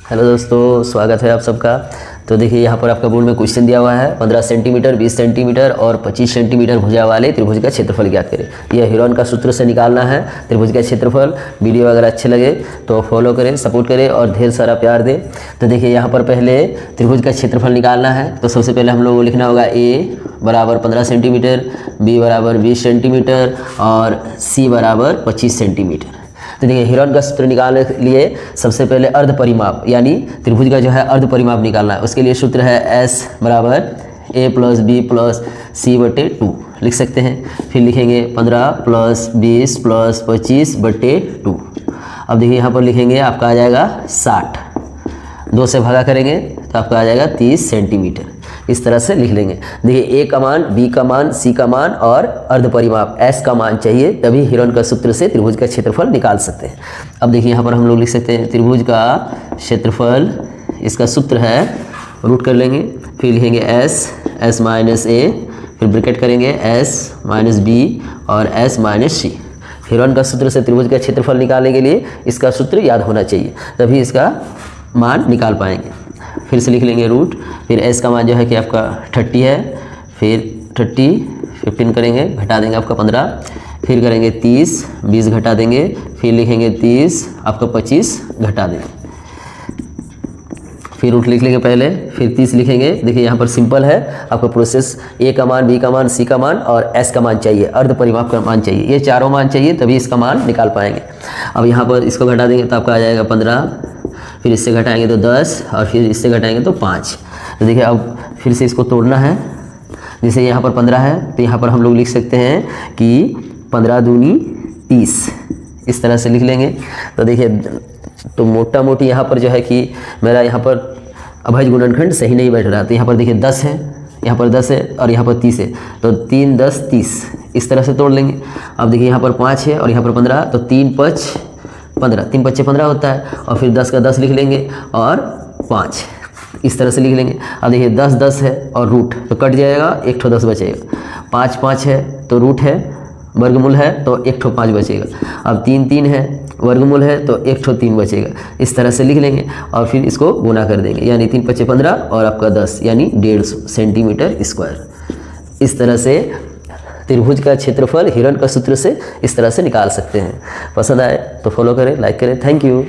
Hello दोस्तों, स्वागत है आप सबका। तो देखिए यहाँ पर आपका बोर्ड में क्वेश्चन दिया हुआ है 15 सेंटीमीटर, 20 सेंटीमीटर और 25 सेंटीमीटर भुजा वाले त्रिभुज का क्षेत्रफल ज्ञात करें। यह हीरोन का सूत्र से निकालना है त्रिभुज का क्षेत्रफल। वीडियो अगर अच्छे लगे तो फॉलो करें, सपोर्ट करें और ढेर सारा प्यार दें। तो देखिए यहाँ पर पहले त्रिभुज का क्षेत्रफल निकालना है। तो सबसे पहले हम लोग को लिखना होगा ए बराबर 15 सेंटीमीटर, बी बराबर 20 सेंटीमीटर और सी बराबर 25 सेंटीमीटर। तो देखिए हीरोन का सूत्र निकालने के लिए सबसे पहले अर्ध परिमाप यानी त्रिभुज का जो है अर्ध परिमाप निकालना है। उसके लिए सूत्र है एस बराबर ए प्लस बी प्लस सी बटे 2 लिख सकते हैं। फिर लिखेंगे 15 प्लस 20 प्लस 25 बटे 2। अब देखिए यहाँ पर लिखेंगे आपका आ जाएगा 60, 2 से भागा करेंगे तो आपका आ जाएगा 30 सेंटीमीटर। इस तरह से लिख लेंगे। देखिए ए का मान, बी का मान, सी का मान और अर्ध परिमाप एस का मान चाहिए, तभी हीरोन का सूत्र से त्रिभुज का क्षेत्रफल निकाल सकते हैं। अब देखिए यहाँ पर हम लोग लिख सकते हैं त्रिभुज का क्षेत्रफल, इसका सूत्र है रूट कर लेंगे, फिर लिखेंगे एस माइनस ए, फिर ब्रैकेट करेंगे एस माइनस बी और एस माइनस सी। हीरोन का सूत्र से त्रिभुज का क्षेत्रफल निकालने के लिए इसका सूत्र याद होना चाहिए, तभी इसका मान निकाल पाएंगे। फिर से लिख लेंगे रूट, फिर एस का मान जो है कि आपका 30 है, फिर 30 15 करेंगे, घटा देंगे आपका 15, फिर करेंगे 30, 20 घटा देंगे, फिर लिखेंगे 30, आपका 25 घटा देंगे। फिर रूट लिख लेंगे पहले, फिर 30 लिखेंगे। देखिए यहाँ पर सिंपल है, आपका प्रोसेस ए का मान, बी का मान, सी का मान और एस का मान चाहिए, अर्ध परिमाप का मान चाहिए। ये चारों मान चाहिए तभी इसका मान निकाल पाएंगे। अब यहाँ पर इसको घटा देंगे तो आपका आ जाएगा 15, फिर इससे घटाएंगे तो 10 और फिर इससे घटाएंगे तो 5। तो देखिए अब फिर से इसको तोड़ना है। जैसे यहाँ पर 15 है तो यहाँ पर हम लोग लिख सकते हैं कि 15 दूनी 30, इस तरह से लिख लेंगे। तो देखिए तो मोटा मोटी यहाँ पर जो है कि मेरा यहाँ पर अभाज्य गुणनखंड सही नहीं बैठ रहा। तो यहाँ पर देखिए 10 है, यहाँ पर 10 है और यहाँ पर 30 है, तो 3 10 30 इस तरह से तोड़ लेंगे। अब देखिए यहाँ पर 5 है और यहाँ पर 15, तो 3 5 15, 3 5 15 होता है और फिर 10 का 10 लिख लेंगे और 5 इस तरह से लिख लेंगे। अब देखिए 10 10 है और रूट तो कट जाएगा, 1 ठो 10 बचेगा। 5 5 है तो रूट है, वर्गमूल है तो 1 ठो 5 बचेगा। अब 3 3 है, वर्गमूल है तो 1 ठो 3 बचेगा। इस तरह से लिख लेंगे और फिर इसको गुना कर देंगे, यानी 3 5 15 और आपका 10 यानी 150 सेंटीमीटर स्क्वायर। इस तरह से त्रिभुज का क्षेत्रफल हीरोन का सूत्र से इस तरह से निकाल सकते हैं। पसंद आए तो फॉलो करें, लाइक करें। Thank you.